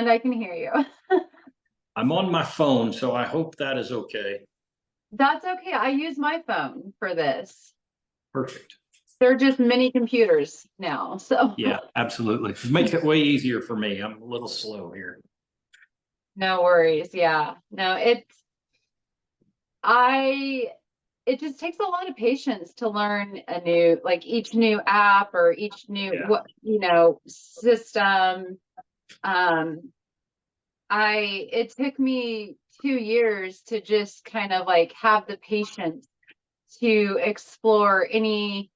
and I can hear you. I'm on my phone, so I hope that is okay. That's okay. I use my phone for this. Perfect. They're just mini computers now, so Yeah, absolutely. It makes it way easier for me. I'm a little slow here. no worries. Yeah. No, I it just takes a lot of patience to learn a new, like each new app or each new Yeah. system. Um it took me 2 years to just kind of like have the patience to explore anything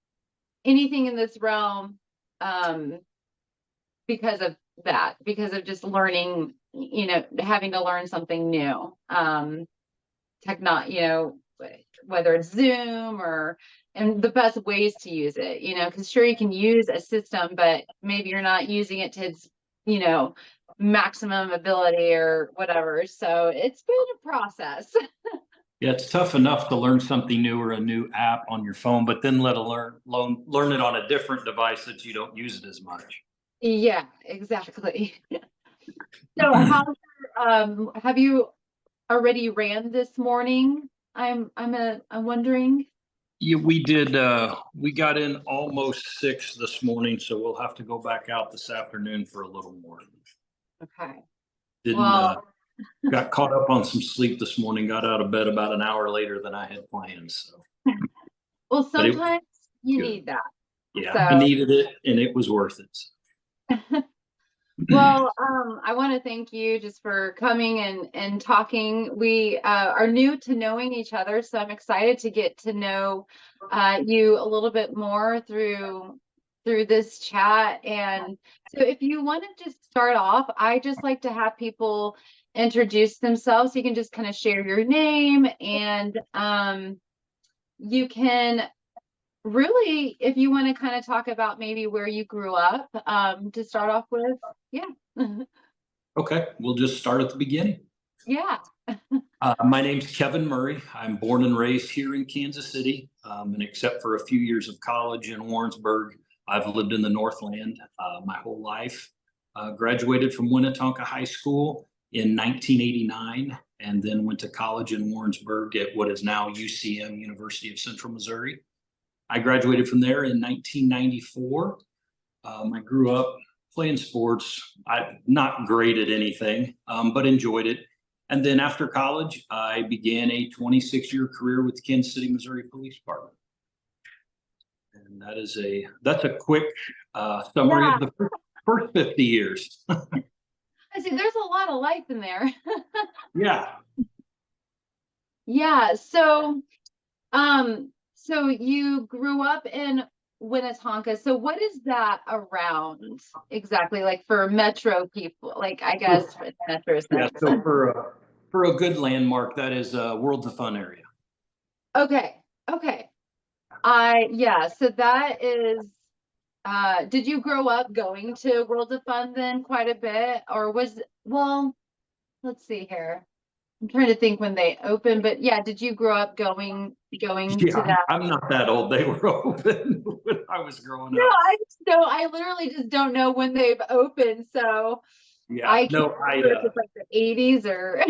in this realm, um because of that, because of just learning, having to learn something new. Whether it's Zoom and the best ways to use it, because sure, you can use a system, but maybe you're not using it to its, you know, maximum ability or whatever. So it's been a process. Yeah, it's tough enough to learn something new or a new app on your phone, but then let alone learn it on a different device that you don't use it as much. Yeah, exactly. So have you already ran this morning? I'm wondering. Yeah, we did. We got in almost 6 this morning, so we'll have to go back out this afternoon for a little more. Okay. Didn't Well, got caught up on some sleep this morning. Got out of bed about an hour later than I had planned. So, but it was sometimes you good. need that. Yeah, I So, needed it, and it was worth it. well, I want to thank you just for coming and talking. We are new to knowing each other, so I'm excited to get to know you a little bit more through this chat. And so, if you want to just start off, I just like to have people introduce themselves. You can just kind of share your name, and you can really, if you want to kind of talk about maybe where you grew up, to start off with. Yeah. Okay, we'll just start at the beginning. Yeah. My name's Kevin Murray. I'm born and raised here in Kansas City, and except for a few years of college in Warrensburg, I've lived in the Northland my whole life. Graduated from Winnetonka High School in 1989, and then went to college in Warrensburg at what is now UCM, University of Central Missouri. I graduated from there in 1994. I grew up playing sports. I'm not great at anything, but enjoyed it. And then after college, I began a 26-year career with the Kansas City, Missouri Police Department. And that's a quick summary Yeah. of the first 50 years. I see there's a lot of life in there. Yeah. Yeah. So you grew up in Winnetonka. So what is that around exactly? Like for metro people, like I guess for the metro Yeah. sense. So for a good landmark, that is World's of Fun area. Okay. Okay. Yeah, so that is, did you grow up going to World of Fun then quite a bit? Or well, let's see here. I'm trying to think when they opened, but yeah, did you grow up going to Yeah, that? I'm not that old. They were open when I was growing No, up. I literally just don't know when they've opened, so Yeah, I can't no, remember if it's like the 80s or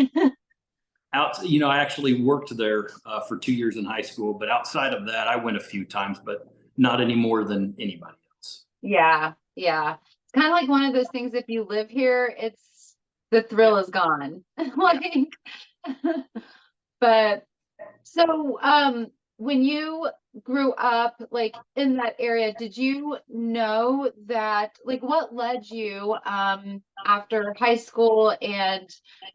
I actually worked there for 2 years in high school, but outside of that, I went a few times, but not any more than anybody else. yeah, yeah. It's kind of like one of those things, if you live here, it's the thrill Yeah, is gone. yeah. Like, but so, when you grew up, like in that area, did you know that, like, what led you, after high school and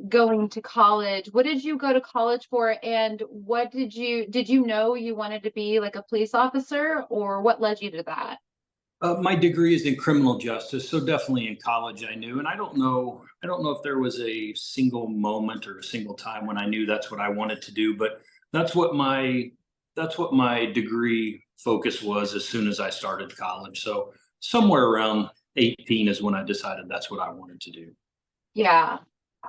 going to college? What did you go to college for? And did you know you wanted to be like a police officer, or what led you to that? My degree is in criminal justice, so definitely in college I knew, and I don't know if there was a single moment or a single time when I knew that's what I wanted to do, but that's what my that's what my degree focus was as soon as I started college. So somewhere around 18 is when I decided that's what I wanted to do. Yeah.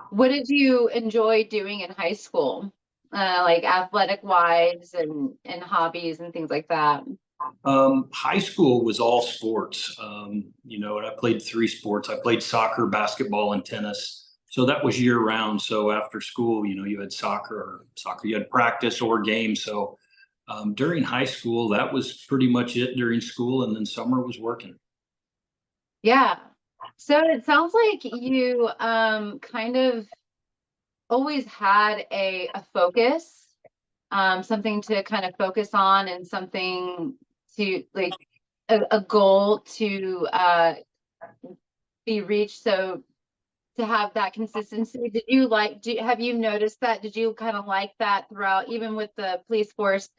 What did you enjoy doing in high school? Like athletic wise and hobbies and things like that. High school was all sports, and I played 3 sports. I played soccer, basketball, and tennis. So that was year round. So after school, you had soccer, you had practice or games. So during high school, that was pretty much it during school. And then summer was working. Yeah. So it sounds like you kind of always had a focus, something to kind of focus on and something to like a goal to be reached. So to have that consistency, have you noticed that? Did you kind of like that throughout, even with the police force,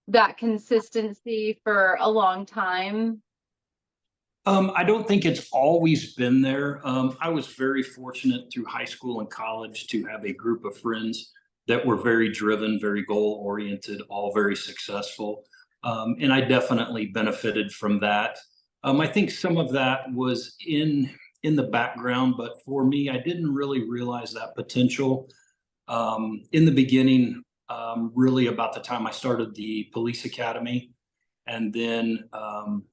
that consistency for a long time? I don't think it's always been there. I was very fortunate through high school and college to have a group of friends that were very driven, very goal oriented, all very successful. And I definitely benefited from that. I think some of that was in the background, but for me, I didn't really realize that potential in the beginning. Really, about the time I started the police academy, and then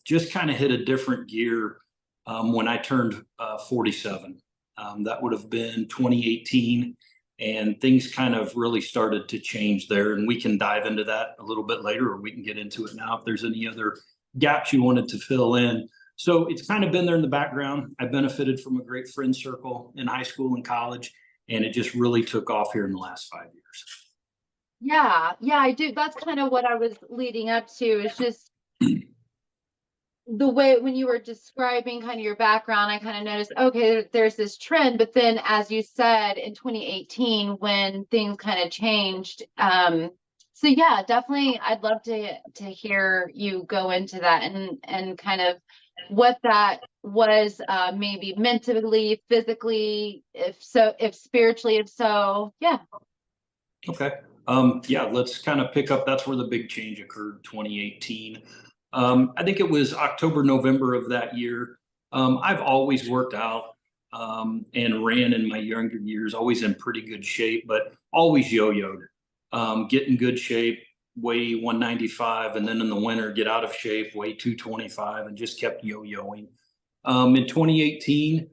just kind of hit a different gear when I turned 47. That would have been 2018, and things kind of really started to change there. And we can dive into that a little bit later, or we can get into it now if there's any other gaps you wanted to fill in. So it's kind of been there in the background. I benefited from a great friend circle in high school and college, and it just really took off here in the last 5 years. Yeah, yeah, I do. That's kind of what I was leading up to. It's just the way when you were describing kind of your background, I kind of noticed, okay, there's this trend. But then, as you said, in 2018, when things kind of changed, so yeah, definitely, I'd love to hear you go into that and kind of what that was, maybe mentally, physically, if so, if spiritually, if so, yeah. Okay. Yeah, let's kind of pick up. That's where the big change occurred, 2018. I think it was October, November of that year. I've always worked out and ran in my younger years, always in pretty good shape, but always yo-yoed. Get in good shape, weigh 195, and then in the winter, get out of shape, weigh 225, and just kept yo-yoing. In 2018,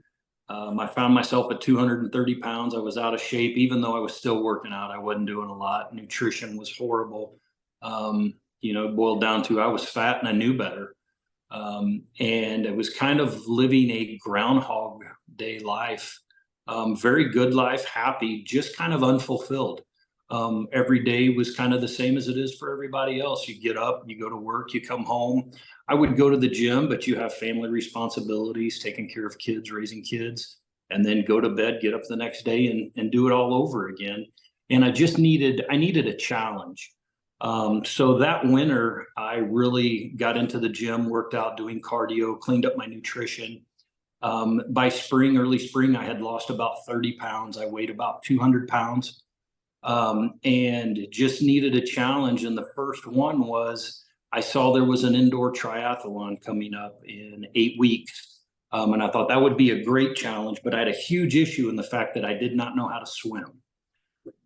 I found myself at 230 pounds. I was out of shape, even though I was still working out. I wasn't doing a lot. Nutrition was horrible. It boiled down to I was fat and I knew better. And it was kind of living a Groundhog Day life, very good life, happy, just kind of unfulfilled. Every day was kind of the same as it is for everybody else. You get up, you go to work, you come home. I would go to the gym, but you have family responsibilities, taking care of kids, raising kids, and then go to bed, get up the next day and do it all over again. And I needed a challenge. So that winter, I really got into the gym, worked out, doing cardio, cleaned up my nutrition. By spring, early spring, I had lost about 30 pounds. I weighed about 200 pounds and just needed a challenge. And the first one was I saw there was an indoor triathlon coming up in 8 weeks. And I thought that would be a great challenge, but I had a huge issue in the fact that I did not know how to swim.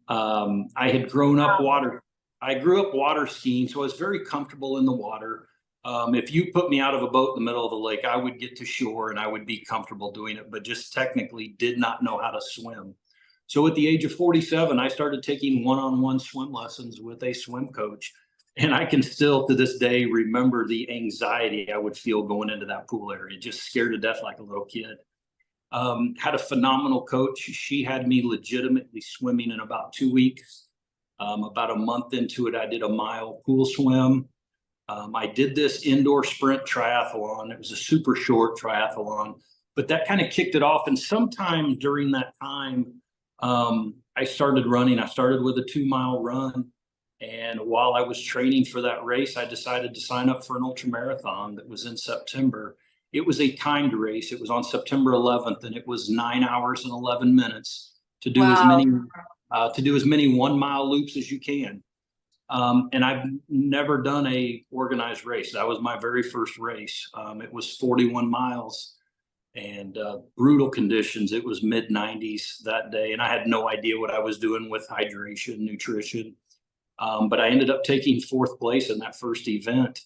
I had grown up water. I grew up water skiing, so I was very comfortable in the water. If you put me out of a boat in the middle of the lake, I would get to shore and I would be comfortable doing it, but just technically did not know how to swim. So at the age of 47, I started taking one-on-one swim lessons with a swim coach. And I can still to this day remember the anxiety I would feel going into that pool area, just scared to death like a little kid. Had a phenomenal coach. She had me legitimately swimming in about 2 weeks. About a month into it, I did a mile pool swim. I did this indoor sprint triathlon. It was a super short triathlon, but that kind of kicked it off. And sometime during that time, I started running. I started with a 2 mile run. And while I was training for that race, I decided to sign up for an ultra marathon that was in September. It was a timed race. It was on September 11th, and it was 9 hours and 11 minutes to do Wow. as many 1 mile loops as you can. And I've never done a organized race. That was my very first race. It was 41 miles and brutal conditions. It was mid 90s that day, and I had no idea what I was doing with hydration, nutrition. But I ended up taking fourth place in that first event.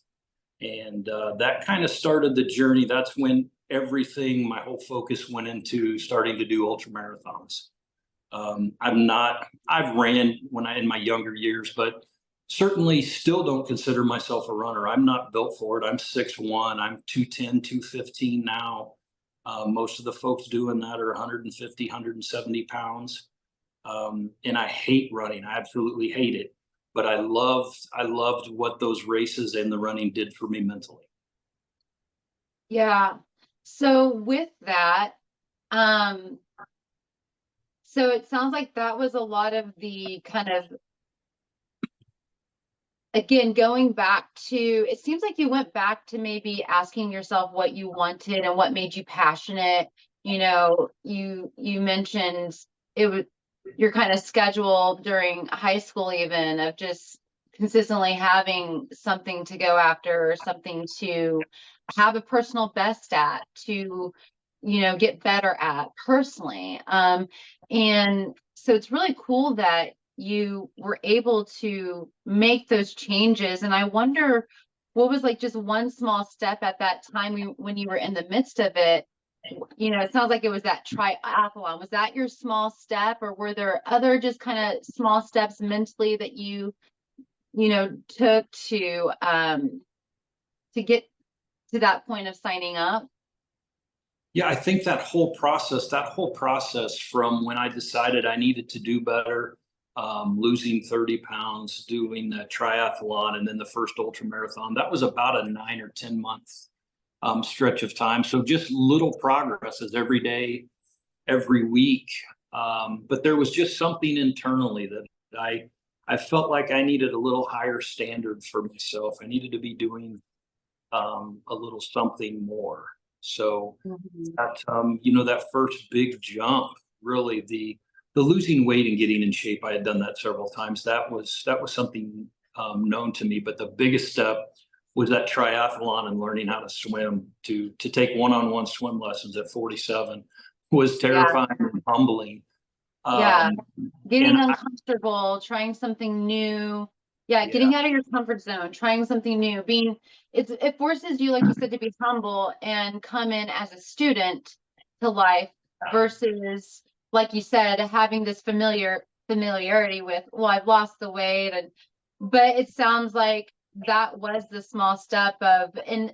And that kind of started the journey. That's when my whole focus went into starting to do ultra marathons. I've ran in my younger years, but certainly still don't consider myself a runner. I'm not built for it. I'm 6'1", I'm 210, 215 now. Most of the folks doing that are 150, 170 pounds. And I hate running. I absolutely hate it. But I loved what those races and the running did for me mentally. Yeah. So with that, um, so it sounds like that was a lot of the kind of, again, going back to, it seems like you went back to maybe asking yourself what you wanted and what made you passionate. You mentioned it was your kind of schedule during high school, even of just consistently having something to go after, or something to have a personal best at, to get better at personally. And so it's really cool that you were able to make those changes. And I wonder, what was like just one small step at that time when you were in the midst of it? It sounds like it was that triathlon. Was that your small step, or were there other just kind of small steps mentally that took to get to that point of signing up? Yeah, I think that whole process from when I decided I needed to do better, losing 30 pounds, doing the triathlon, and then the first ultra marathon, that was about a 9 or 10 month stretch of time. So just little progresses every day, every week. But there was just something internally that I felt like I needed a little higher standard for myself. I needed to be doing a little something more. So Mhm. that first big jump, really the losing weight and getting in shape, I had done that several times. That was something known to me. But the biggest step was that triathlon and learning how to swim. To take one-on-one swim lessons at 47 was Yeah. terrifying and humbling. Yeah. Um, Getting and uncomfortable, trying something new. Yeah, yeah, getting out of your comfort zone, trying something new, it forces you, like you said, to be humble and come in as a student to life versus, like you said, having this familiarity with, well, I've lost the weight. But it sounds like that was the small step and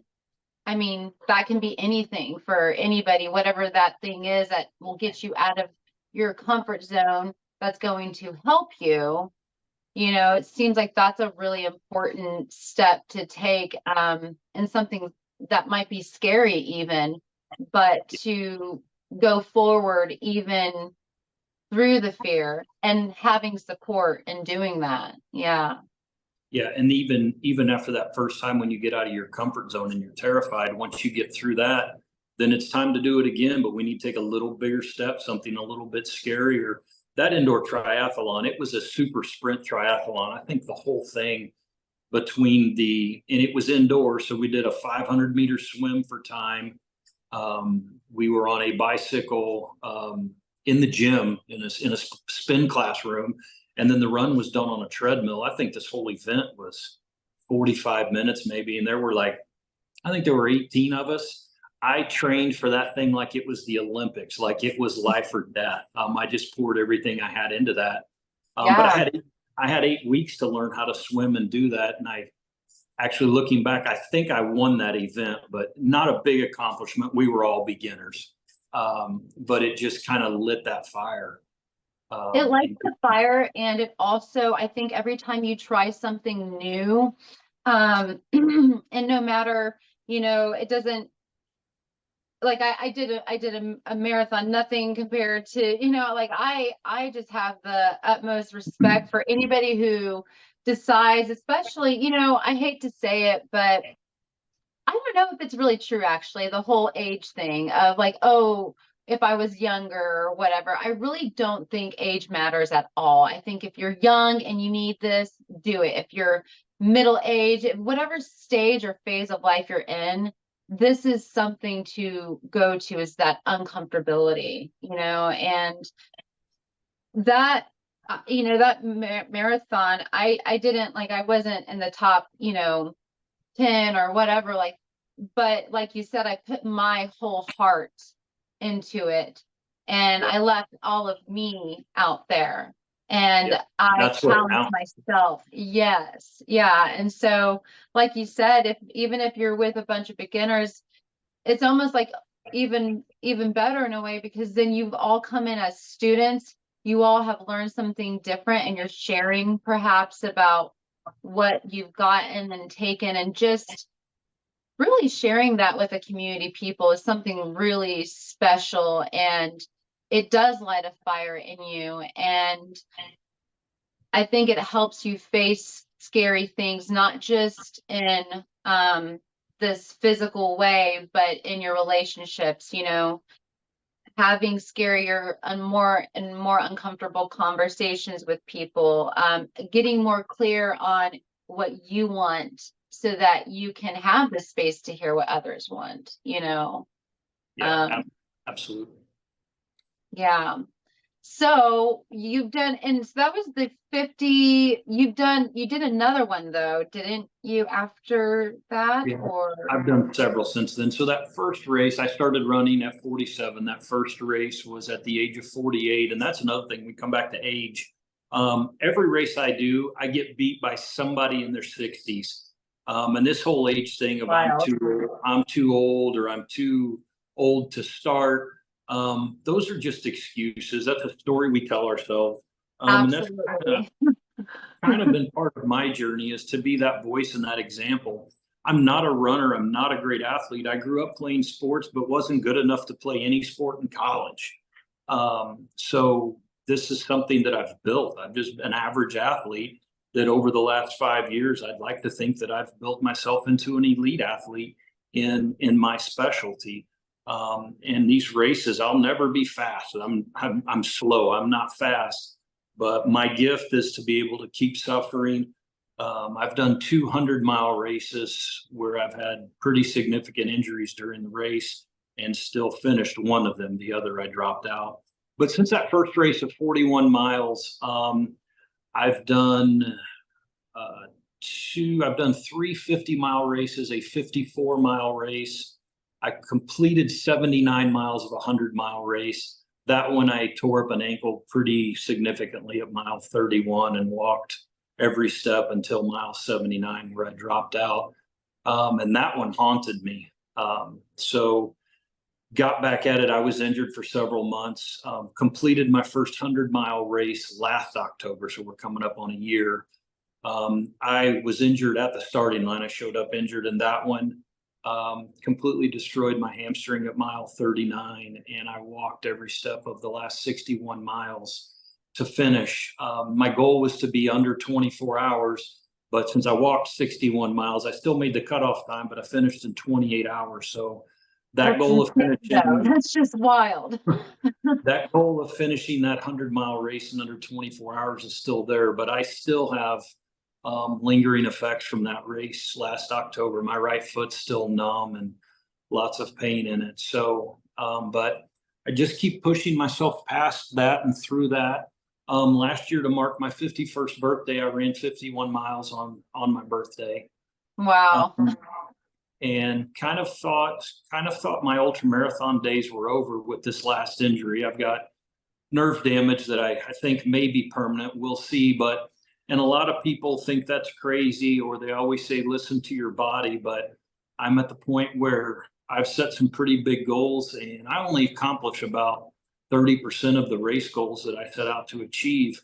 I mean, that can be anything for anybody, whatever that thing is that will get you out of your comfort zone, that's going to help you. It seems like that's a really important step to take, and something that might be scary even, but to go forward even through the fear and having support in doing that. Yeah. yeah, and even after that first time when you get out of your comfort zone and you're terrified, once you get through that, then it's time to do it again. But we need to take a little bigger step, something a little bit scarier. That indoor triathlon, it was a super sprint triathlon. I think the whole thing and it was indoors, so we did a 500-meter swim for time. We were on a bicycle in the gym in a spin classroom, and then the run was done on a treadmill. I think this whole event was 45 minutes maybe, and I think there were 18 of us. I trained for that thing like it was the Olympics, like it was life or death. I just poured everything I had into that. But Yeah. I had 8 weeks to learn how to swim and do that, and I actually, looking back, I think I won that event, but not a big accomplishment. We were all beginners, but it just kind of lit that fire. It lights And the fire, and it also, I think every time you try something new, and no matter, it doesn't, like I did a marathon, nothing compared to, like I just have the utmost respect for anybody who decides, especially, I hate to say it, but I don't know if it's really true, actually, the whole age thing of like, oh, if I was younger or whatever. I really don't think age matters at all. I think if you're young and you need this, do it. If you're middle age, whatever stage or phase of life you're in, this is something to go to, is that uncomfortability, and that, that marathon, I didn't, like, I wasn't in the top, 10 or whatever, like, but like you said, I put my whole heart into it, and Yeah. I left all of me out there, and Yeah. I That's what challenged counts. myself. Yes. Yeah. And so, like you said, if even if you're with a bunch of beginners, it's almost like even better in a way, because then you've all come in as students, you all have learned something different, and you're sharing perhaps about what you've gotten and taken, and just really sharing that with a community people is something really special, and it does light a fire in you. And I think it helps you face scary things, not just in this physical way, but in your relationships, having scarier and more uncomfortable conversations with people, getting more clear on what you want so that you can have the space to hear what others want. Yeah, Um, absolutely. yeah. So you've done, and so that was the 50, you did another one though, didn't you, after that, Yeah, or? I've done several since then. So that first race, I started running at 47. That first race was at the age of 48. And that's another thing. We come back to age. Every race I do, I get beat by somebody in their 60s. And this whole age thing of Wild. I'm too old, or I'm too old to start. Those are just excuses. That's a story we tell ourselves. And that's Absolutely. kind of been part of my journey, is to be that voice and that example. I'm not a runner. I'm not a great athlete. I grew up playing sports, but wasn't good enough to play any sport in college. So this is something that I've built. I'm just an average athlete that over the last 5 years, I'd like to think that I've built myself into an elite athlete in my specialty. In these races, I'll never be fast. I'm slow. I'm not fast, but my gift is to be able to keep suffering. I've done 200-mile races where I've had pretty significant injuries during the race and still finished one of them. The other I dropped out. But since that first race of 41 miles, I've done I've done three 50-mile races, a 54-mile race. I completed 79 miles of a 100-mile race. That one I tore up an ankle pretty significantly at mile 31 and walked every step until mile 79, where I dropped out. And that one haunted me. So got back at it. I was injured for several months, completed my first 100-mile race last October. So we're coming up on a year. I was injured at the starting line. I showed up injured in that one. Completely destroyed my hamstring at mile 39, and I walked every step of the last 61 miles to finish. My goal was to be under 24 hours, but since I walked 61 miles, I still made the cutoff time, but I finished in 28 hours. So that That's goal of insane, though. finishing That's just wild. that goal of finishing that 100-mile race in under 24 hours is still there, but I still have lingering effects from that race last October. My right foot's still numb and lots of pain in it. So, but I just keep pushing myself past that and through that. Last year, to mark my 51st birthday, I ran 51 miles on my birthday. Wow. Um, and kind of thought my ultra marathon days were over with this last injury. I've got nerve damage that I think may be permanent. We'll see. But and a lot of people think that's crazy, or they always say, listen to your body. But I'm at the point where I've set some pretty big goals, and I only accomplish about 30% of the race goals that I set out to achieve.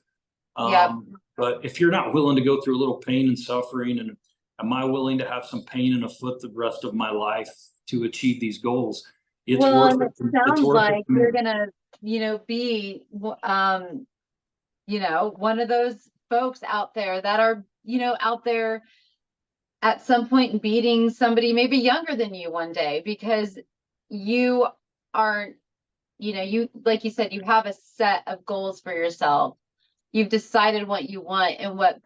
Yep. But if you're not willing to go through a little pain and suffering, and am I willing to have some pain in a foot the rest of my life to achieve these goals? It's Well, worth and it. it sounds It's worth it like to me. you're gonna, be, one of those folks out there that are, out there at some point beating somebody maybe younger than you one day, because you aren't, you, like you said, you have a set of goals for yourself. You've decided what you want and what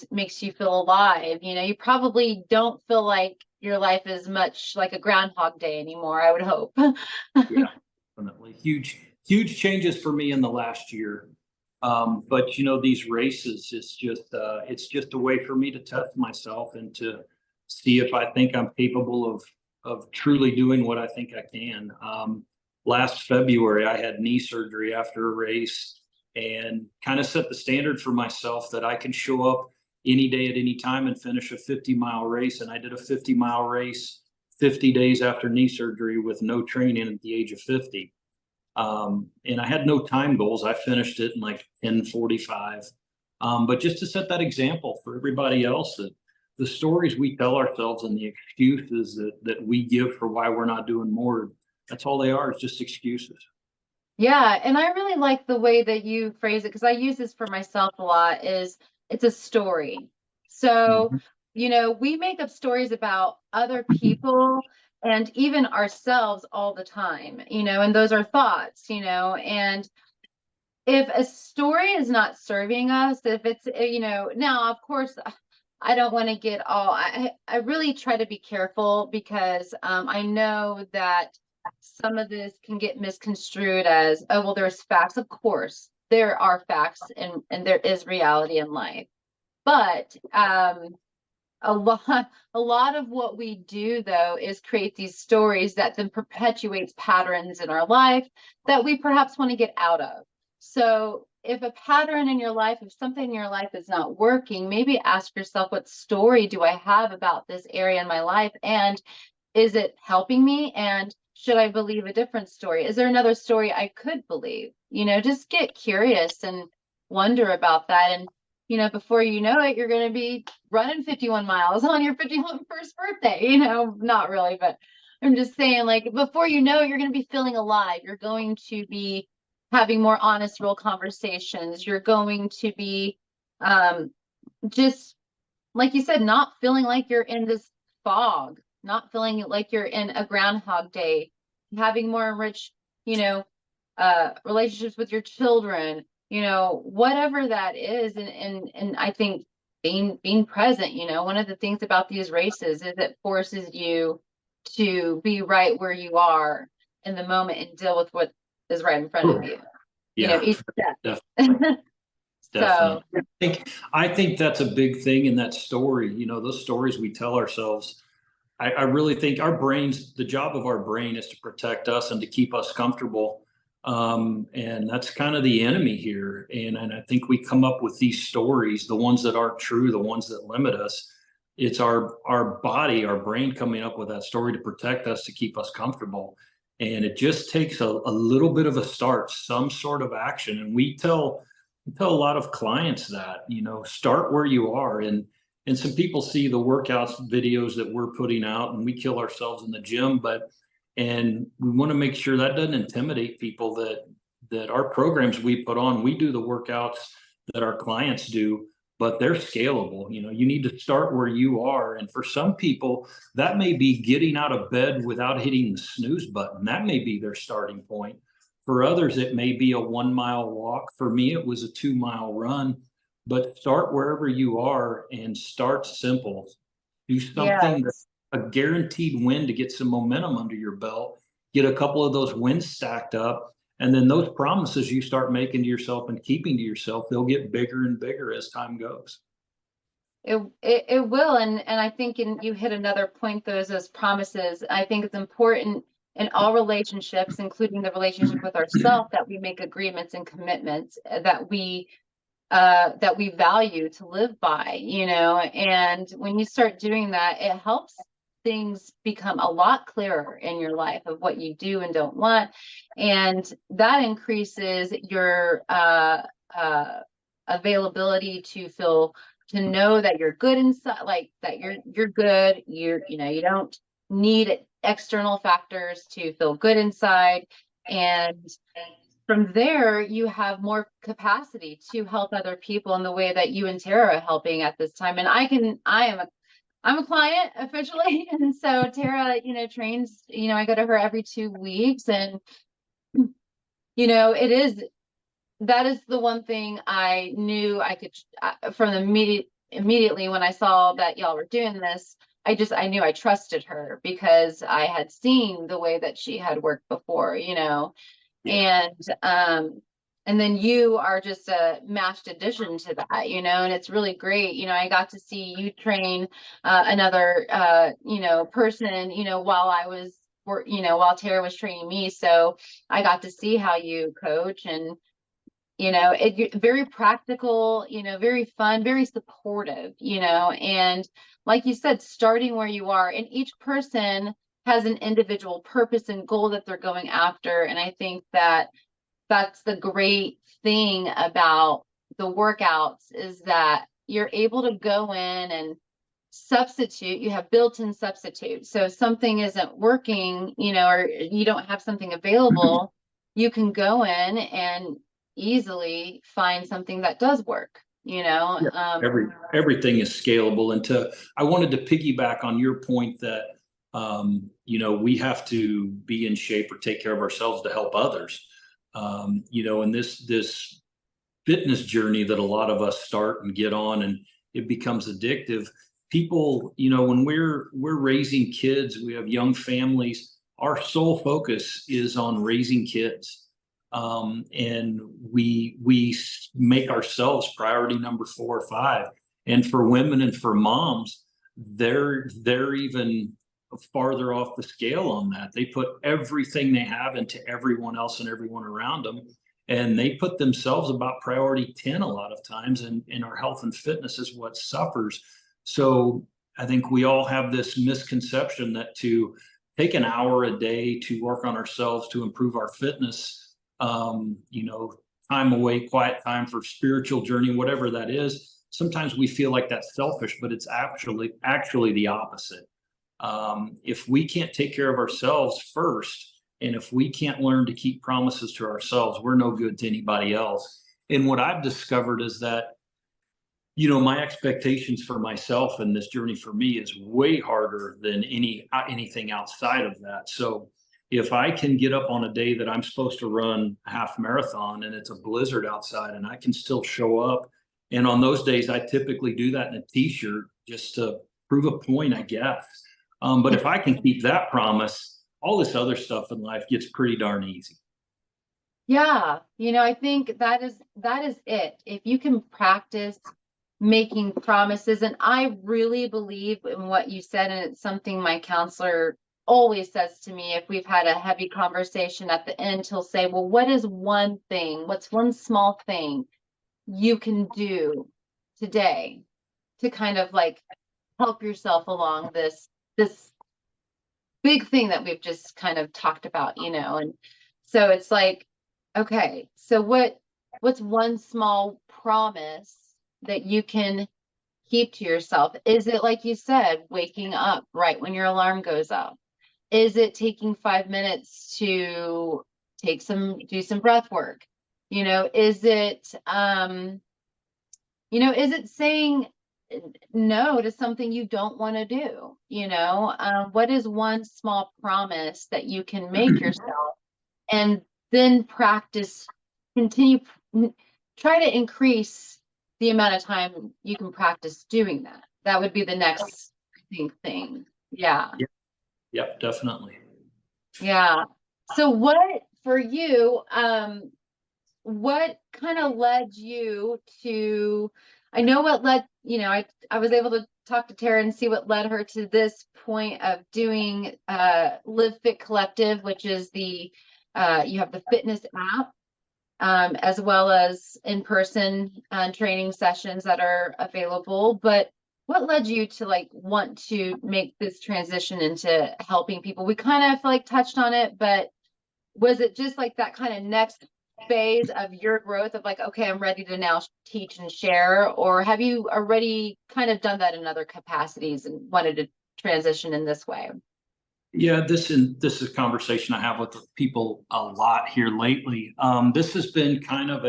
makes you feel alive. You probably don't feel like your life is much like a Groundhog Day anymore, I would hope. Yeah, definitely. Huge changes for me in the last year. But these races, it's just a way for me to test myself and to see if I think I'm capable of truly doing what I think I can. Last February, I had knee surgery after a race and kind of set the standard for myself that I can show up any day at any time and finish a 50-mile race. And I did a 50-mile race 50 days after knee surgery with no training at the age of 50. And I had no time goals. I finished it in like 10:45. But just to set that example for everybody else, that the stories we tell ourselves and the excuses that we give for why we're not doing more, that's all they are, is just excuses. Yeah, and I really like the way that you phrase it, because I use this for myself a lot, is it's a story. So, Mhm. we make up stories about other people and even ourselves all the time, and those are thoughts, and if a story is not serving us, if it's, now, of course, I don't want to get all, I really try to be careful because I know that some of this can get misconstrued as, oh, well, there's facts. Of course, there are facts and there is reality in life. But a lot a lot of what we do though is create these stories that then perpetuates patterns in our life that we perhaps want to get out of. So if a pattern in your life, if something in your life is not working, maybe ask yourself, what story do I have about this area in my life, and is it helping me, and should I believe a different story? Is there another story I could believe? Just get curious and wonder about that. And before you know it, you're going to be running 51 miles on your 51st birthday. Not really, but I'm just saying, like, before you know it, you're going to be feeling alive. You're going to be having more honest, real conversations. You're going to be just, like you said, not feeling like you're in this fog, not feeling like you're in a Groundhog Day, having more enriched, relationships with your children, whatever that is. And I think being present, one of the things about these races is it forces you to be right where you are in the moment and deal with what is right in front of you, Yeah, each step. definitely. So, Definitely. I think that's a big thing in that story. Those stories we tell ourselves. I really think our brains, the job of our brain is to protect us and to keep us comfortable. And that's kind of the enemy here. And I think we come up with these stories, the ones that aren't true, the ones that limit us. It's our body, our brain coming up with that story to protect us, to keep us comfortable. And it just takes a little bit of a start, some sort of action. And we tell a lot of clients that, start where you are. And some people see the workouts videos that we're putting out and we kill ourselves in the gym, and we want to make sure that doesn't intimidate people, that our programs we put on, we do the workouts that our clients do, but they're scalable. You need to start where you are. And for some people, that may be getting out of bed without hitting the snooze button. That may be their starting point. For others, it may be a 1 mile walk. For me, it was a 2 mile run. But start wherever you are and start simple. Do something that's yes. a guaranteed win to get some momentum under your belt, get a couple of those wins stacked up. And then those promises you start making to yourself and keeping to yourself, they'll get bigger and bigger as time goes. It will, and I think you hit another point, those promises. I think it's important in all relationships, including the relationship with ourselves, that we make agreements and commitments that we value to live by, and when you start doing that, it helps things become a lot clearer in your life of what you do and don't want, and that increases your availability to know that you're good inside, like that you're good, you don't need external factors to feel good inside. And from there, you have more capacity to help other people in the way that you and Tara are helping at this time. And I'm a client officially. And so Tara, trains, I go to her every 2 weeks, and, that is the one thing I knew I could, from the immediately when I saw that y'all were doing this, I knew I trusted her because I had seen the way that she had worked before, Yeah. and and then you are just a mashed addition to that, and it's really great. I got to see you train another, person, while I was, while Tara was training me. So I got to see how you coach, and, very practical, very fun, very supportive, and like you said, starting where you are, and each person has an individual purpose and goal that they're going after. And I think that that's the great thing about the workouts, is that you're able to go in and substitute. You have built-in substitute. So if something isn't working, or you don't have something available, you can go in and easily find something that does work, Yeah. Everything is scalable. And I wanted to piggyback on your point that, we have to be in shape or take care of ourselves to help others. And this fitness journey that a lot of us start and get on, and it becomes addictive. People, when we're raising kids, we have young families, our sole focus is on raising kids. And we make ourselves priority number 4 or 5. And for women and for moms, they're even farther off the scale on that. They put everything they have into everyone else and everyone around them, and they put themselves about priority 10 a lot of times, and our health and fitness is what suffers. So I think we all have this misconception that to take an hour a day to work on ourselves to improve our fitness, time away, quiet time for spiritual journey, whatever that is, sometimes we feel like that's selfish, but it's actually the opposite. If we can't take care of ourselves first, and if we can't learn to keep promises to ourselves, we're no good to anybody else. And what I've discovered is that, my expectations for myself and this journey for me is way harder than anything outside of that. So if I can get up on a day that I'm supposed to run a half marathon and it's a blizzard outside, and I can still show up, and on those days I typically do that in a t-shirt just to prove a point, I guess. But if I can keep that promise, all this other stuff in life gets pretty darn easy. Yeah. I think that is it. If you can practice making promises, and I really believe in what you said, and it's something my counselor always says to me. If we've had a heavy conversation, at the end, he'll say, well, what's one small thing you can do today to kind of like help yourself along this big thing that we've just kind of talked about, and so it's like, okay, so what's one small promise that you can keep to yourself? Is it, like you said, waking up right when your alarm goes up? Is it taking 5 minutes to do some breath work? Is it is it saying no to something you don't want to do? What is one small promise that you can make yourself, and then try to increase the amount of time you can practice doing that. That would be the next, I think, thing. Yeah. Yep, definitely. Yeah. So what for you, what kind of led you to, I know what led, I was able to talk to Tara and see what led her to this point of doing Live Fit Collective, which is you have the fitness app, as well as in-person training sessions that are available. But what led you to want to make this transition into helping people? We kind of touched on it, but was it just that kind of next phase of your growth of okay, I'm ready to now teach and share? Or have you already kind of done that in other capacities and wanted to transition in this way? Yeah, this is a conversation I have with people a lot here lately. This has been kind of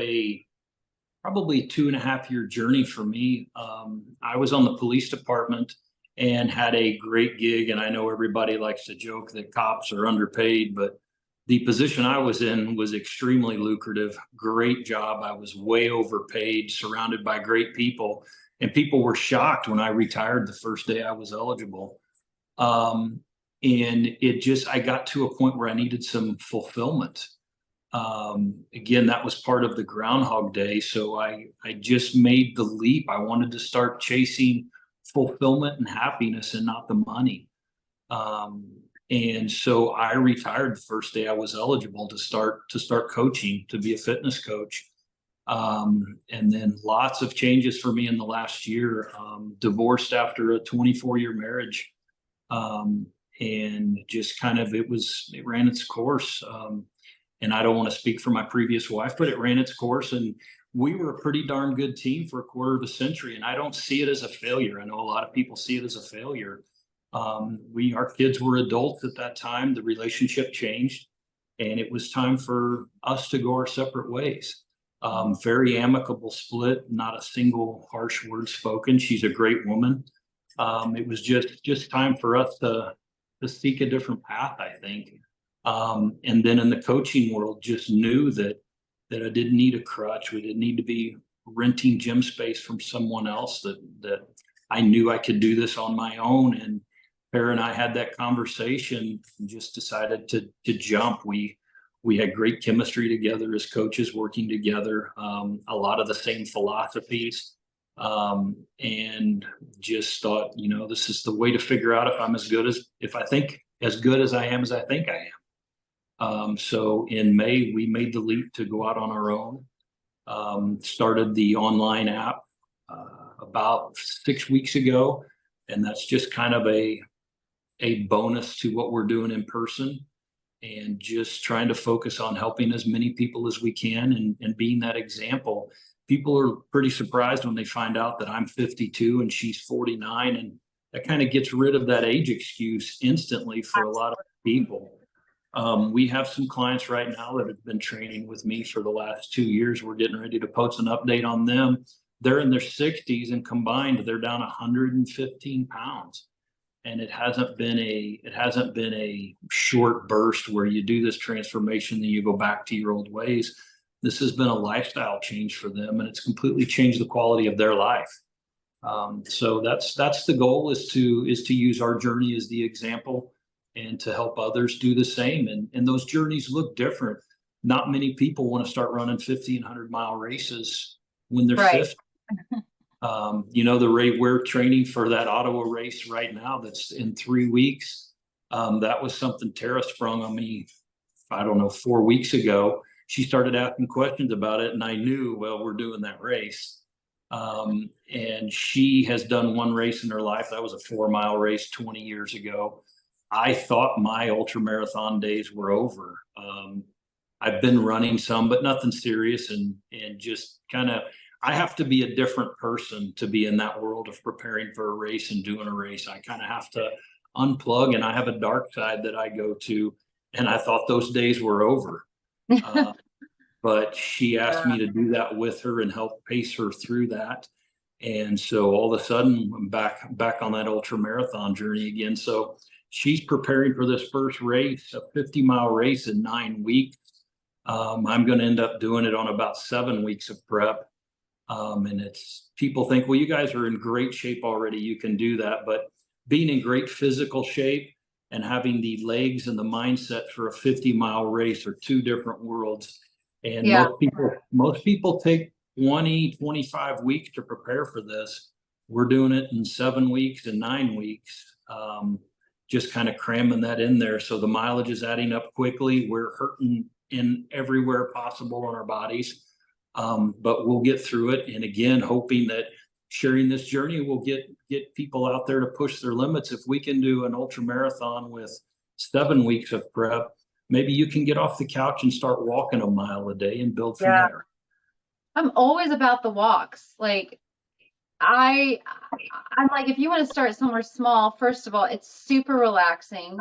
probably 2.5 year journey for me. I was on the police department and had a great gig, and I know everybody likes to joke that cops are underpaid, but the position I was in was extremely lucrative. Great job. I was way overpaid, surrounded by great people, and people were shocked when I retired the first day I was eligible. And I got to a point where I needed some fulfillment. Again, that was part of the Groundhog Day. So I just made the leap. I wanted to start chasing fulfillment and happiness and not the money. Um, and so I retired the first day I was eligible to start coaching, to be a fitness coach. And then lots of changes for me in the last year. Divorced after a 24-year marriage. Um, and just kind of it ran its course. And I don't want to speak for my previous wife, but it ran its course, and we were a pretty darn good team for a quarter of a century. And I don't see it as a failure. I know a lot of people see it as a failure. Our kids were adults at that time. The relationship changed, and it was time for us to go our separate ways. Very amicable split, not a single harsh word spoken. She's a great woman. It was just time for us to seek a different path, I think. And then in the coaching world, just knew that I didn't need a crutch. We didn't need to be renting gym space from someone else. That I knew I could do this on my own. And Tara and I had that conversation and just decided to jump. We had great chemistry together as coaches, working together. A lot of the same philosophies. And just thought, this is the way to figure out if I think as good as I am as I think I am. So in May, we made the leap to go out on our own. Started the online app about 6 weeks ago, and that's just kind of a bonus to what we're doing in person, and just trying to focus on helping as many people as we can, and being that example. People are pretty surprised when they find out that I'm 52 and she's 49, and that kind of gets rid of that age excuse instantly for a lot of people. We have some clients right now that have been training with me for the last 2 years. We're getting ready to post an update on them. They're in their 60s, and combined, they're down 115 pounds. And it hasn't been a short burst where you do this transformation, then you go back to your old ways. This has been a lifestyle change for them, and it's completely changed the quality of their life. So that's the goal, is to use our journey as the example, and to help others do the same. And those journeys look different. Not many people want to start running 50 and 100-mile races when they're Right. 50. The rate we're training for that Ottawa race right now, that's in 3 weeks. That was something Tara sprung on me, I don't know, 4 weeks ago. She started asking questions about it, and I knew, well, we're doing that race. And she has done one race in her life. That was a 4-mile race 20 years ago. I thought my ultra marathon days were over. I've been running some, but nothing serious, and just kind of, I have to be a different person to be in that world of preparing for a race and doing a race. I kind of have to unplug, and I have a dark side that I go to, and I thought those days were over. But she asked me to do that with her and help pace her through that. And so all of a sudden, I'm back on that ultra marathon journey again. So she's preparing for this first race, a 50-mile race, in 9 weeks. I'm going to end up doing it on about 7 weeks of prep. And people think, well, you guys are in great shape already, you can do that. But being in great physical shape and having the legs and the mindset for a 50-mile race are two different worlds. And Yeah. most people take 20, 25 weeks to prepare for this. We're doing it in 7 weeks and 9 weeks, just kind of cramming that in there. So the mileage is adding up quickly. We're hurting in everywhere possible on our bodies. But we'll get through it. And again, hoping that sharing this journey will get people out there to push their limits. If we can do an ultra marathon with 7 weeks of prep, maybe you can get off the couch and start walking a mile a day and build from there. I'm always about the walks. Like I'm like, if you want to start somewhere small, first of all, it's super relaxing.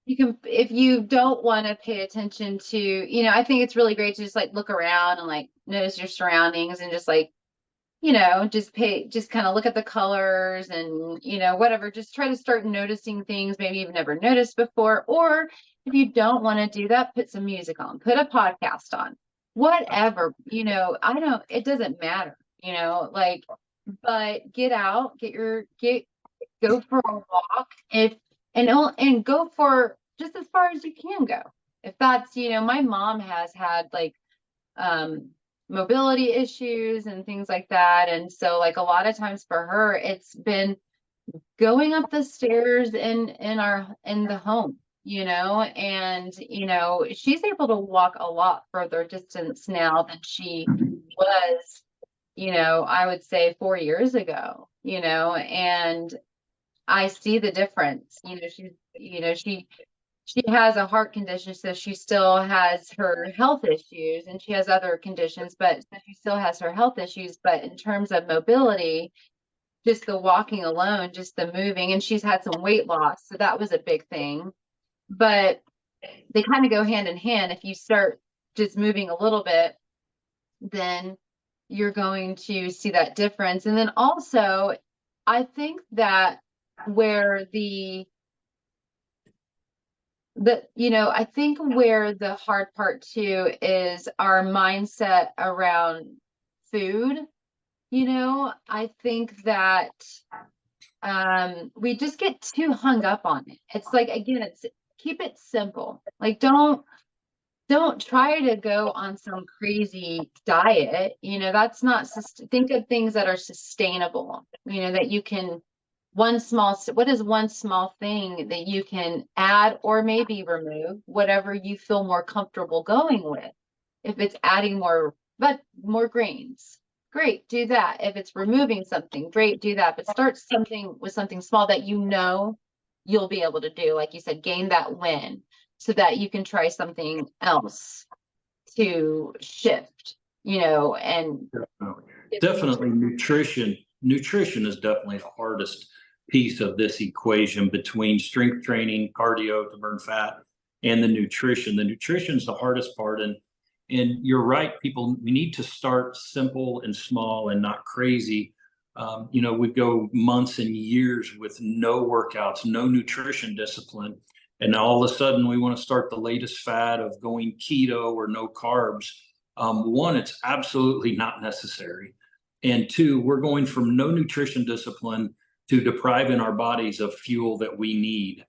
You can, if you don't want to pay attention to, I think it's really great to just like look around and like notice your surroundings, and just like, just kind of look at the colors and, whatever, just try to start noticing things maybe you've never noticed before. Or if you don't want to do that, put some music on, put a podcast on, whatever, it doesn't matter, like, but get out, go for a walk, and go for just as far as you can go. If that's, my mom has had like um mobility issues and things like that. And so like a lot of times for her, it's been going up the stairs in the home, and she's able to walk a lot further distance now than she was, I would say 4 years ago, and I see the difference. She has a heart condition, so she still has her health issues, and she has other conditions, but she still has her health issues. But in terms of mobility, just the walking alone, just the moving, and she's had some weight loss, so that was a big thing. But they kind of go hand in hand. If you start just moving a little bit, then you're going to see that difference. And then also, I think that where I think where the hard part too is our mindset around food. I think that we just get too hung up on it. It's like, again, it's keep it simple. Like don't try to go on some crazy diet. That's not think of things that are sustainable, that you can what is one small thing that you can add or maybe remove, whatever you feel more comfortable going with. If it's adding more grains, great, do that. If it's removing something, great, do that. But start with something small that you'll be able to do. Like you said, gain that win so that you can try something else to shift, and definitely nutrition. Nutrition is definitely the hardest piece of this equation between strength training, cardio to burn fat, and the nutrition. The nutrition is the hardest part. And you're right, people, we need to start simple and small and not crazy. We go months and years with no workouts, no nutrition discipline. And all of a sudden we want to start the latest fad of going keto or no carbs. One, it's absolutely not necessary. And two, we're going from no nutrition discipline to depriving our bodies of fuel that we need.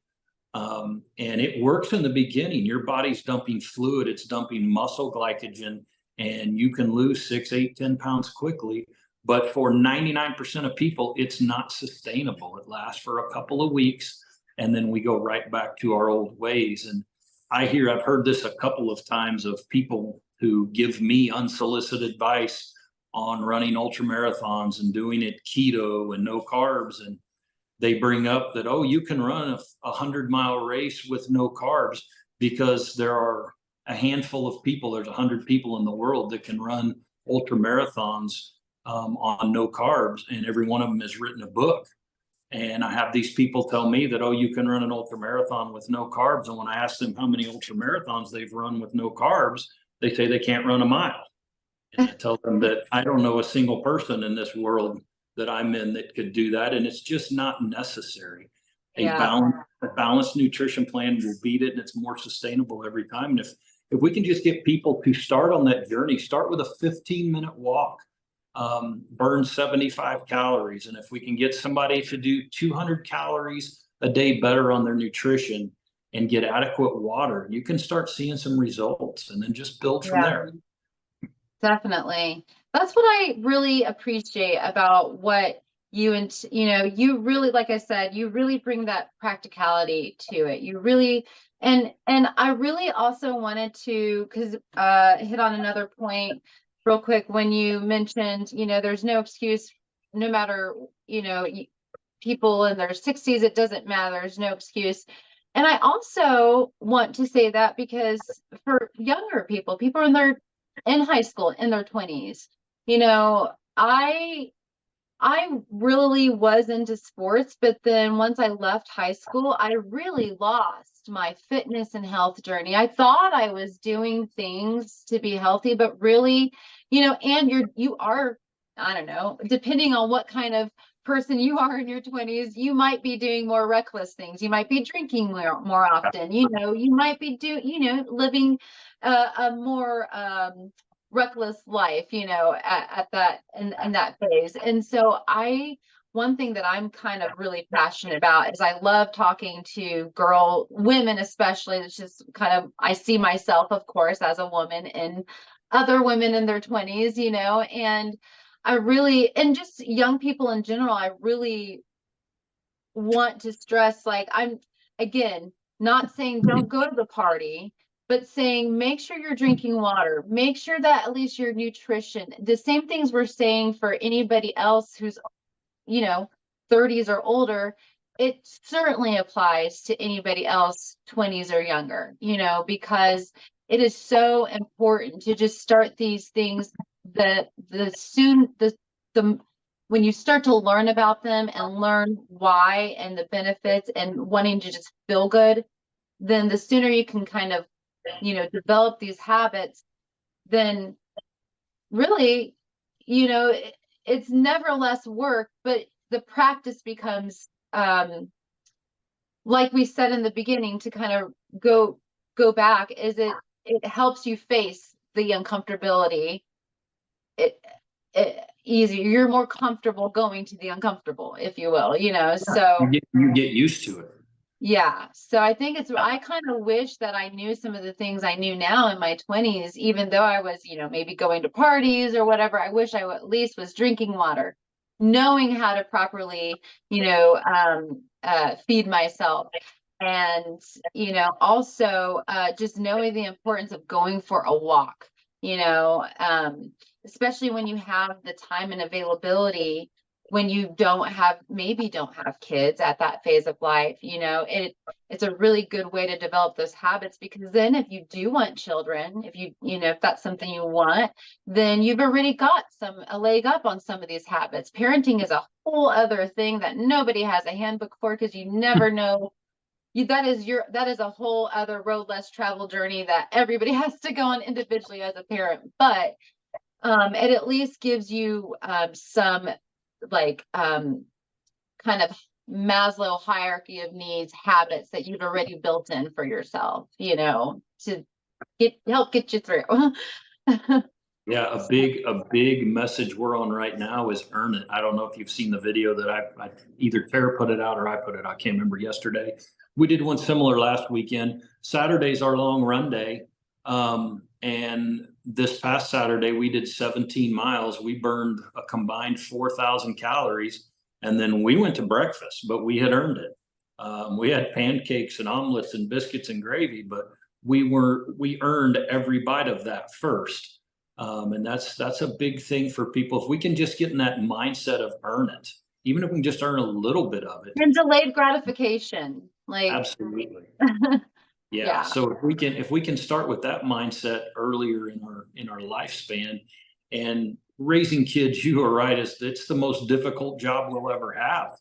And it works in the beginning. Your body's dumping fluid, it's dumping muscle glycogen, and you can lose 6, 8, 10 pounds quickly. But for 99% of people, it's not sustainable. It lasts for a couple of weeks, and then we go right back to our old ways. And I've heard this a couple of times of people who give me unsolicited advice on running ultra marathons and doing it keto and no carbs. And they bring up that, oh, you can run a 100-mile race with no carbs because there are a handful of people, there's 100 people in the world that can run ultra marathons on no carbs, and every one of them has written a book. And I have these people tell me that, oh, you can run an ultra marathon with no carbs. And when I ask them how many ultra marathons they've run with no carbs, they say they can't run a mile. And I tell them that I don't know a single person in this world that I'm in that could do that. And it's just not necessary. Yeah. A balanced nutrition plan will beat it, and it's more sustainable every time. And if we can just get people to start on that journey, start with a 15-minute walk, burn 75 calories. And if we can get somebody to do 200 calories a day better on their nutrition and get adequate water, you can start seeing some results, and then just build from there. Definitely. That's what I really appreciate about what you really, like I said, you really bring that practicality to it. You really, and I really also wanted to, hit on another point real quick when you mentioned, there's no excuse, no matter, people in their 60s, it doesn't matter. There's no excuse. And I also want to say that because for younger people in high school, in their 20s, I really was into sports, but then once I left high school, I really lost my fitness and health journey. I thought I was doing things to be healthy, but really, and you are, I don't know, depending on what kind of person you are in your 20s, you might be doing more reckless things. You might be drinking more often, you might be living a more reckless life, at that in that phase. And so I one thing that I'm kind of really passionate about is I love talking to women, especially. It's just kind of, I see myself, of course, as a woman and other women in their 20s, and and just young people in general, I really want to stress, like, I'm, again, not saying don't go to the party, but saying make sure you're drinking water, make sure that at least your nutrition, the same things we're saying for anybody else who's, 30s or older, it certainly applies to anybody else 20s or younger, because it is so important to just start these things that the when you start to learn about them and learn why and the benefits and wanting to just feel good, then the sooner you can kind of, develop these habits, then really, it's never less work, but the practice becomes, like we said in the beginning, to kind of go back, is it helps you face the uncomfortability. It easier. You're more comfortable going to the uncomfortable, if you will, so You get used to it. yeah. So I think I kind of wish that I knew some of the things I knew now in my 20s, even though I was, maybe going to parties or whatever. I wish I at least was drinking water, knowing how to properly, feed myself. And, also just knowing the importance of going for a walk, especially when you have the time and availability, when you maybe don't have kids at that phase of life, it's a really good way to develop those habits, because then if you do want children, if that's something you want, then you've already got a leg up on some of these habits. Parenting is a whole other thing that nobody has a handbook for, because you never know. That is a whole other road less traveled journey that everybody has to go on individually as a parent. But it at least gives you some, like, kind of Maslow hierarchy of needs habits that you've already built in for yourself, to help get you through. Yeah, a big message we're on right now is earn it. I don't know if you've seen the video that I either Tara put it out or I put it. I can't remember yesterday. We did one similar last weekend. Saturday's our long run day. And this past Saturday we did 17 miles. We burned a combined 4,000 calories, and then we went to breakfast, but we had earned it. We had pancakes and omelets and biscuits and gravy, but we earned every bite of that first. And that's a big thing for people. If we can just get in that mindset of earn it, even if we can just earn a little bit of it. And delayed gratification, like, absolutely. Yeah. Yeah. So if we can start with that mindset earlier in our lifespan, and raising kids, you are right, it's the most difficult job we'll ever have.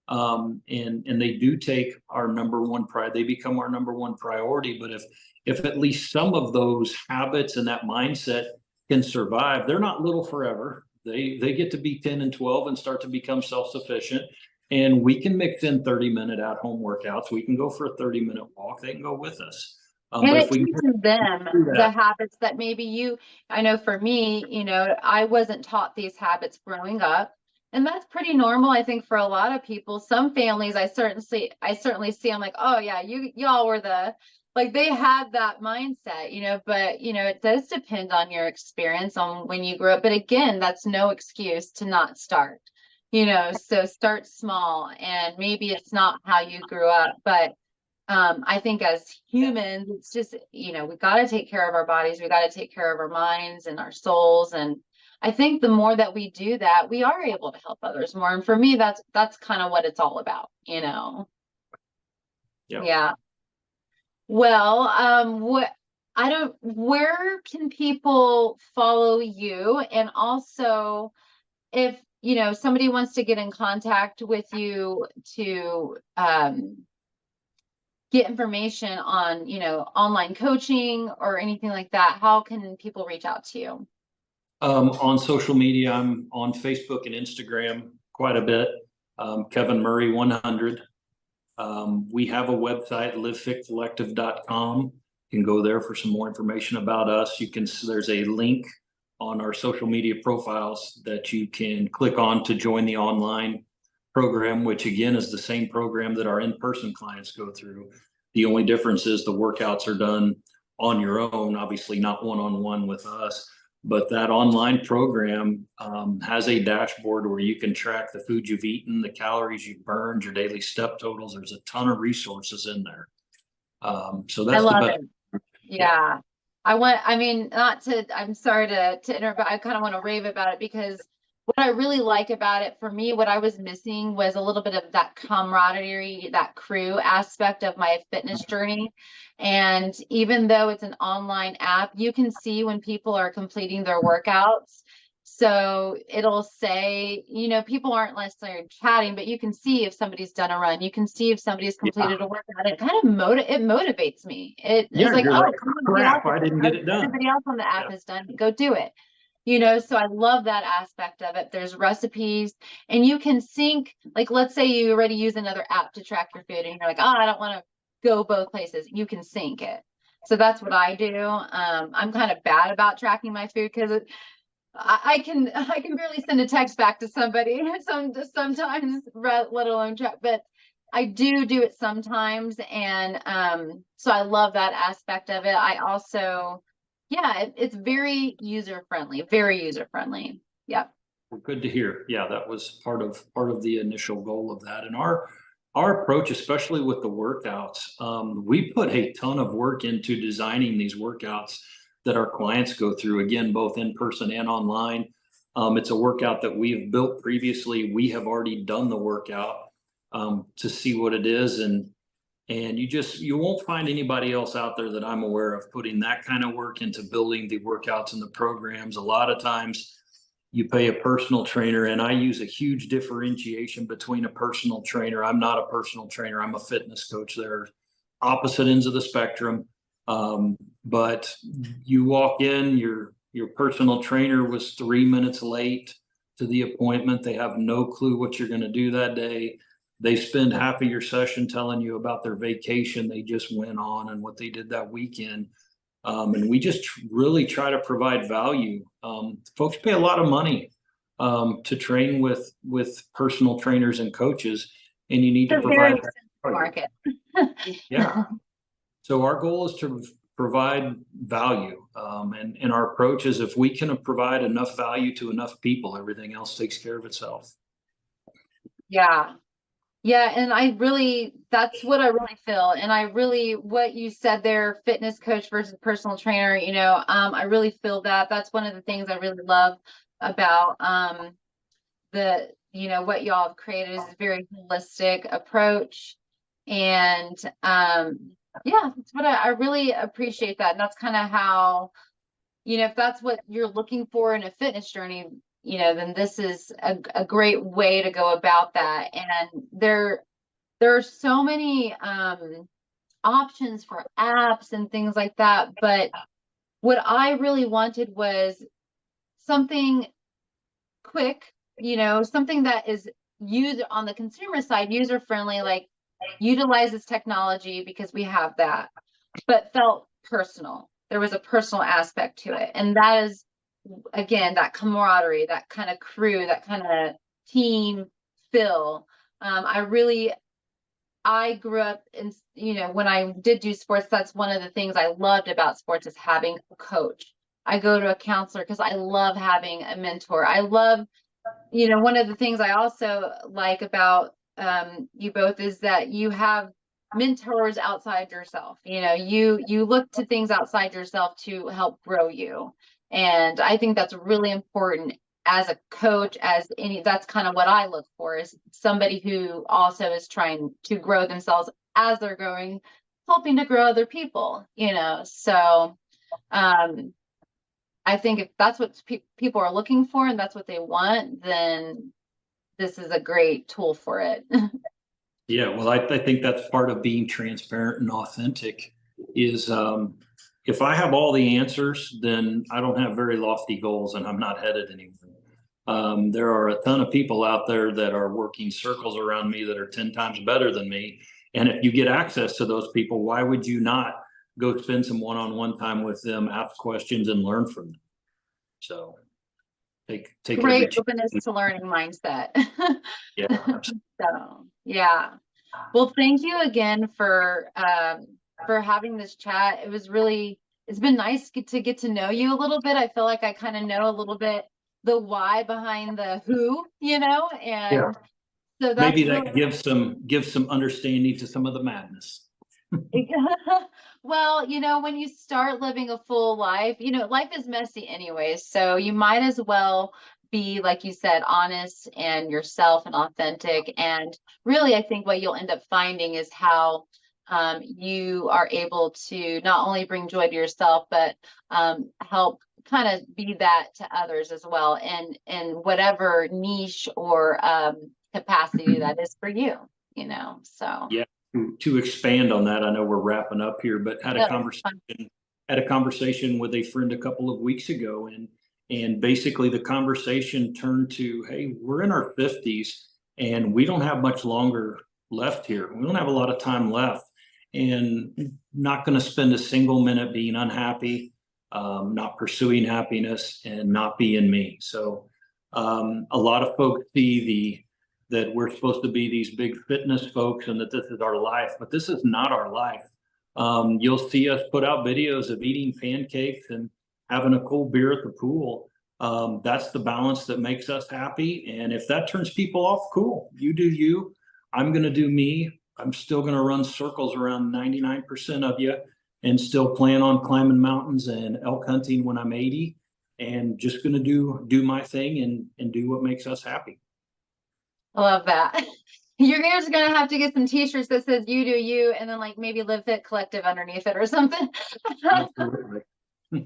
And they do take our number one they become our number one priority. But if at least some of those habits and that mindset can survive, they're not little forever. They get to be 10 and 12 and start to become self-sufficient. And we can mix in 30-minute at-home workouts. We can go for a 30-minute walk. They can go with us. And it teaches them the habits that maybe I know for me, I wasn't taught these habits growing up. And that's pretty normal, I think, for a lot of people. Some families I certainly see, I'm like, oh yeah, y'all were they had that mindset, but it does depend on your experience on when you grew up. But again, that's no excuse to not start. So start small, and maybe it's not how you grew up, but I think as humans, it's just, we got to take care of our bodies. We got to take care of our minds and our souls. And I think the more that we do that, we are able to help others more. And for me, that's kind of what it's all about, Yeah. Well, where can people follow you? And also, if somebody wants to get in contact with you to get information on online coaching or anything like that, how can people reach out to you? On social media, I'm on Facebook and Instagram quite a bit. Kevin Murray 100. We have a website, livefitcollective.com. You can go there for some more information about us. There's a link on our social media profiles that you can click on to join the online program, which again is the same program that our in-person clients go through. The only difference is the workouts are done on your own, obviously not one-on-one with us. But that online program has a dashboard where you can track the food you've eaten, the calories you've burned, your daily step totals. There's a ton of resources in there. So I that's the love best. it. Yeah. I mean, not to, I'm sorry to interrupt, but I kind of want to rave about it because what I really like about it for me, what I was missing was a little bit of that camaraderie, that crew aspect of my fitness journey. And even though it's an online app, you can see when people are completing their workouts. So it'll say, you know, people aren't necessarily chatting, but you can see if somebody's done a run. You can see if somebody's completed a workout. It kind of motivates me. It is like, You're oh, like, somebody else, crap, I didn't get it done. everybody else on the app has done. Go do it. You know, so I love that aspect of it. There's recipes and you can sync, like, let's say you already use another app to track your food and you're like, oh, I don't want to go both places. You can sync it. So that's what I do. I'm kind of bad about tracking my food because I can barely send a text back to somebody sometimes, let alone track, but I do it sometimes. And so I love that aspect of it. I also, yeah, it's very user friendly, very user friendly. Yep. Good to hear. Yeah, that was part of the initial goal of that. And our approach, especially with the workouts, we put a ton of work into designing these workouts that our clients go through, again, both in person and online. It's a workout that we have built previously. We have already done the workout to see what it is. And you won't find anybody else out there that I'm aware of putting that kind of work into building the workouts and the programs. A lot of times you pay a personal trainer, and I use a huge differentiation between a personal trainer. I'm not a personal trainer. I'm a fitness coach. They're opposite ends of the spectrum. But you walk in, your personal trainer was 3 minutes late to the appointment. They have no clue what you're going to do that day. They spend half of your session telling you about their vacation they just went on and what they did that weekend. And we just really try to provide value. Folks pay a lot of money to train with personal trainers and coaches, and you need to provide market. Yeah. So our goal is to provide value, and our approach is if we can provide enough value to enough people, everything else takes care of itself. Yeah. Yeah, and that's what I really feel. And what you said there, fitness coach versus personal trainer, you know, I really feel that's one of the things I really love about you know, what y'all have created is a very holistic approach. And yeah, that's what I really appreciate that. And that's kind of how, you know, if that's what you're looking for in a fitness journey, you know, then this is a great way to go about that. And there are so many options for apps and things like that. But what I really wanted was something quick, you know, something that is on the consumer side, user friendly, like utilizes technology because we have that, but felt personal. There was a personal aspect to it. And that is, again, that camaraderie, that kind of crew, that kind of team feel. I grew up in, you know, when I did do sports, that's one of the things I loved about sports is having a coach. I go to a counselor because I love having a mentor. I love, you know, one of the things I also like about you both is that you have mentors outside yourself. You know, you look to things outside yourself to help grow you. And I think that's really important as a coach, that's kind of what I look for, is somebody who also is trying to grow themselves as they're growing, helping to grow other people, you know. So I think if that's what people are looking for and that's what they want, then this is a great tool for it. Yeah, well, I think that's part of being transparent and authentic is if I have all the answers, then I don't have very lofty goals and I'm not headed anywhere. There are a ton of people out there that are working circles around me that are 10 times better than me. And if you get access to those people, why would you not go spend some one-on-one time with them, ask questions and learn from them? So. take every Great chance. openness to learning mindset. Yeah, absolutely. So, yeah. Well, thank you again for having this chat. It's been nice to get to know you a little bit. I feel like I kind of know a little bit the why behind the who, Yeah. and so Maybe that's really that gives some understanding to some of the madness. well, when you start living a full life, life is messy anyways. So you might as well be, like you said, honest and yourself and authentic. And really, I think what you'll end up finding is how you are able to not only bring joy to yourself, but help kind of be that to others as well, and in whatever niche or capacity that is for you, so. Yeah. To expand on that, I know we're wrapping up here, but Yeah. had a conversation with a friend a couple of weeks ago, and basically the conversation turned to, hey, we're in our 50s and we don't have much longer left here. We don't have a lot of time left, and not going to spend a single minute being unhappy, not pursuing happiness, and not being me. So a lot of folks see that we're supposed to be these big fitness folks and that this is our life, but this is not our life. You'll see us put out videos of eating pancakes and having a cold beer at the pool. That's the balance that makes us happy. And if that turns people off, cool. You do you. I'm going to do me. I'm still going to run circles around 99% of you and still plan on climbing mountains and elk hunting when I'm 80, and just going to do my thing and do what makes us happy. I love that. You're just gonna have to get some t-shirts that says "You do you," and then like maybe Live Fit Collective underneath it or something. Absolutely. But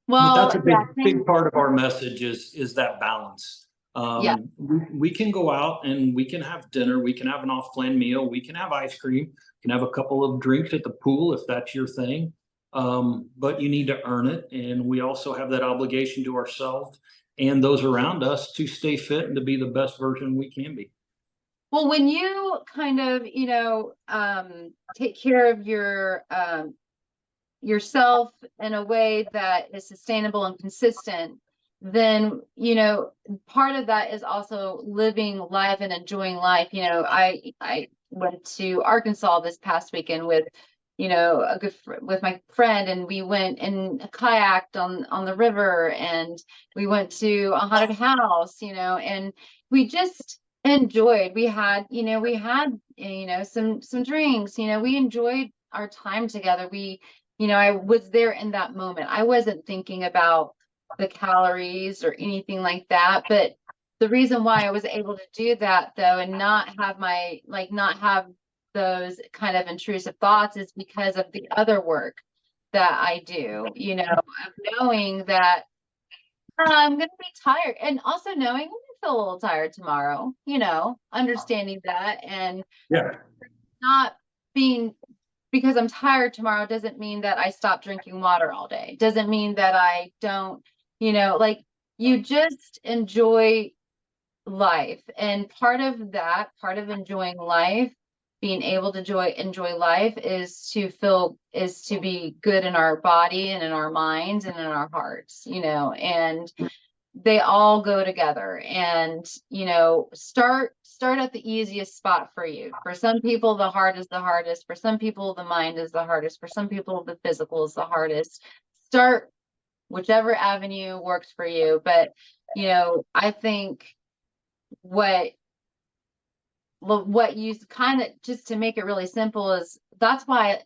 Well, that's a yeah, big part of our message is that balance. yeah, We can go out and we can have dinner, we can have an off-plan meal, we can have ice cream, can have a couple of drinks at the pool if that's your thing. But you need to earn it, and we also have that obligation to ourselves and those around us to stay fit and to be the best version we can be. well, when you kind of, take care of yourself in a way that is sustainable and consistent, then, part of that is also living life and enjoying life. I went to Arkansas this past weekend with, with my friend, and we went and kayaked on the river, and we went to a haunted house, and we just enjoyed. We had some drinks, we enjoyed our time together. I was there in that moment. I wasn't thinking about the calories or anything like that. But the reason why I was able to do that though, and not have those kind of intrusive thoughts, is because of the other work that I do, of knowing that I'm going to be tired, and also knowing I'm going to feel a little tired tomorrow, understanding that, and Yeah. not being, because I'm tired tomorrow doesn't mean that I stop drinking water all day. Doesn't mean that I don't, you just enjoy life. And part of enjoying life, being able to enjoy life, is to be good in our body and in our minds and in our hearts, and they all go together. And start at the easiest spot for you. For some people the heart is the hardest, for some people the mind is the hardest, for some people the physical is the hardest. Start whichever avenue works for you. But I think what you kind of, just to make it really simple, is that's why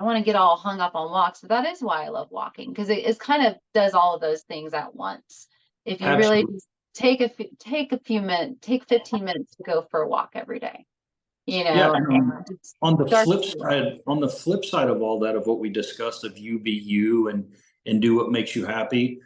I want to get all hung up on walks, but that is why I love walking, because it kind of does all of those things at once. If you really Absolutely. just take a few minutes, take 15 minutes to go for a walk every day, Yeah. and just On the start. flip side of all that, of what we discussed, of you be you and do what makes you happy,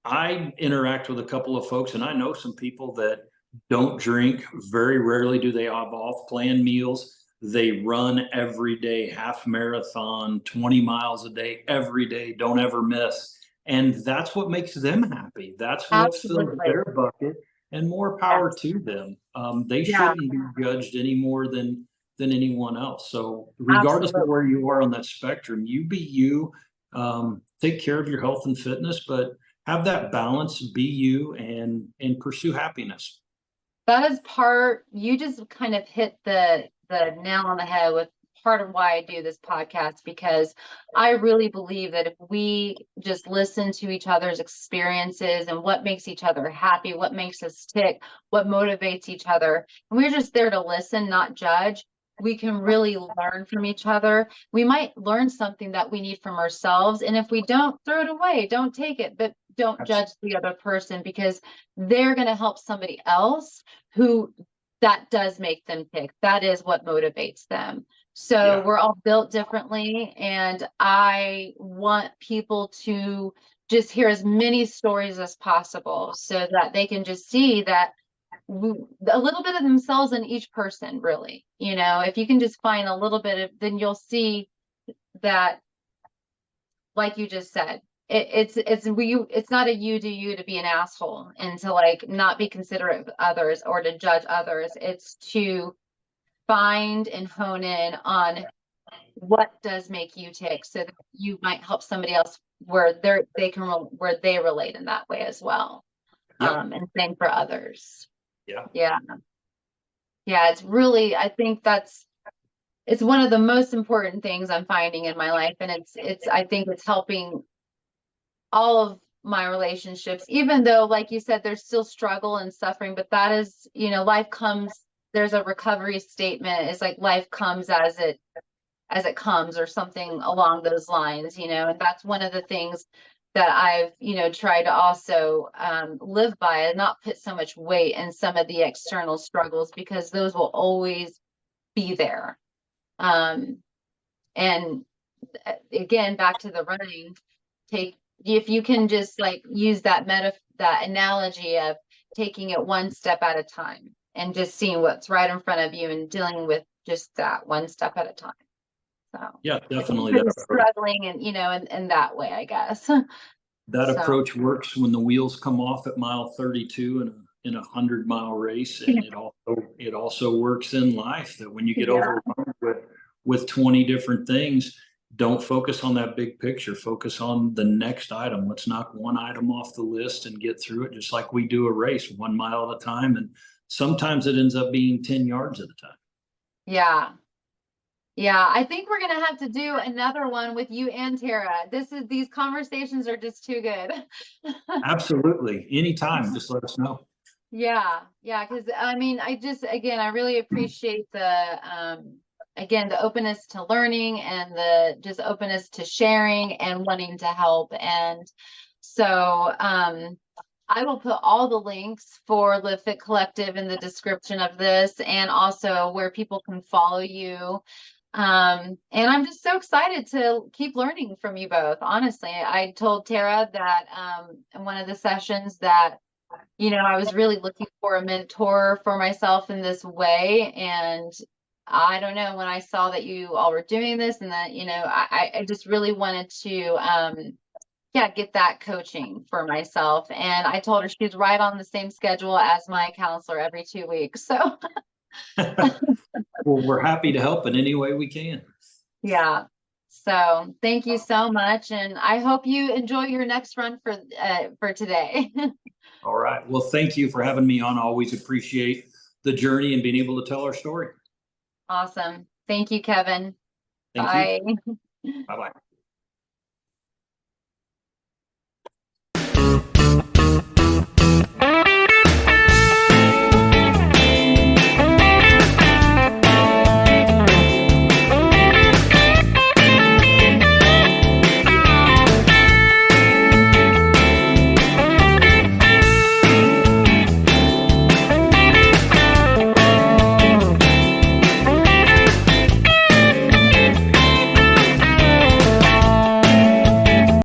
I interact with a couple of folks, and I know some people that don't drink. Very rarely do they have off-plan meals. They run every day, half marathon, 20 miles a day, every day, don't ever miss. And that's what makes them happy. That's what fills Absolutely. their bucket, and more power Yes. to them. They Yeah, shouldn't be judged any more than anyone else. So regardless of absolutely. where you are on that spectrum, you be you. Take care of your health and fitness, but have that balance, be you, and pursue happiness. That is part, you just kind of hit the nail on the head with part of why I do this podcast, because I really believe that if we just listen to each other's experiences and what makes each other happy, what makes us tick, what motivates each other, and we're just there to listen, not judge, we can really learn from each other. We might learn something that we need from ourselves. And if we don't, throw it away, don't take it, but don't judge the other person, because they're going to help somebody else who that does make them tick. That is what motivates them. So we're all built differently. And I want people to just hear as many stories as possible so that they can just see that a little bit of themselves in each person, really. You know, if you can just find a little bit of, then you'll see that, like you just said, it's not a you do you to be an asshole and to like not be considerate of others or to judge others. It's to find and hone in on what does make you tick, so that you might help somebody else where they relate in that way as well. And same for others. Yeah. It's really, I think it's one of the most important things I'm finding in my life. And I think it's helping all of my relationships, even though, like you said, there's still struggle and suffering, but that is, you know, life comes, there's a recovery statement. It's like life comes as it comes, or something along those lines, you know. And that's one of the things that I've, you know, tried to also live by, and not put so much weight in some of the external struggles, because those will always be there. And again, back to the running, if you can just like use that analogy of taking it one step at a time and just seeing what's right in front of you and dealing with just that one step at a time. So yeah, definitely struggling, and you know, in that way, I guess. That approach works when the wheels come off at mile 32 in a 100-mile race, and it also works in life, that when you get overwhelmed with 20 different things, don't focus on that big picture. Focus on the next item. Let's knock one item off the list and get through it, just like we do a race, 1 mile at a time. And sometimes it ends up being 10 yards at a time. Yeah, I think we're gonna have to do another one with you and Tara. These conversations are just too good. Absolutely. Anytime, just let us know. Yeah, because I mean, I really appreciate the openness to learning, and the just openness to sharing and wanting to help. And so I will put all the links for Live Fit Collective in the description of this, and also where people can follow you. And I'm just so excited to keep learning from you both. Honestly, I told Tara that in one of the sessions that, you know, I was really looking for a mentor for myself in this way. And I don't know, when I saw that you all were doing this, and that, you know, I just really wanted to get that coaching for myself. And I told her she's right on the same schedule as my counselor, every 2 weeks. So well, we're happy to help in any way we can. Yeah. So thank you so much. And I hope you enjoy your next run for today. All right. Well, thank you for having me on. I always appreciate the journey and being able to tell our story. Awesome. Thank you, Kevin. Thank Bye. Bye-bye.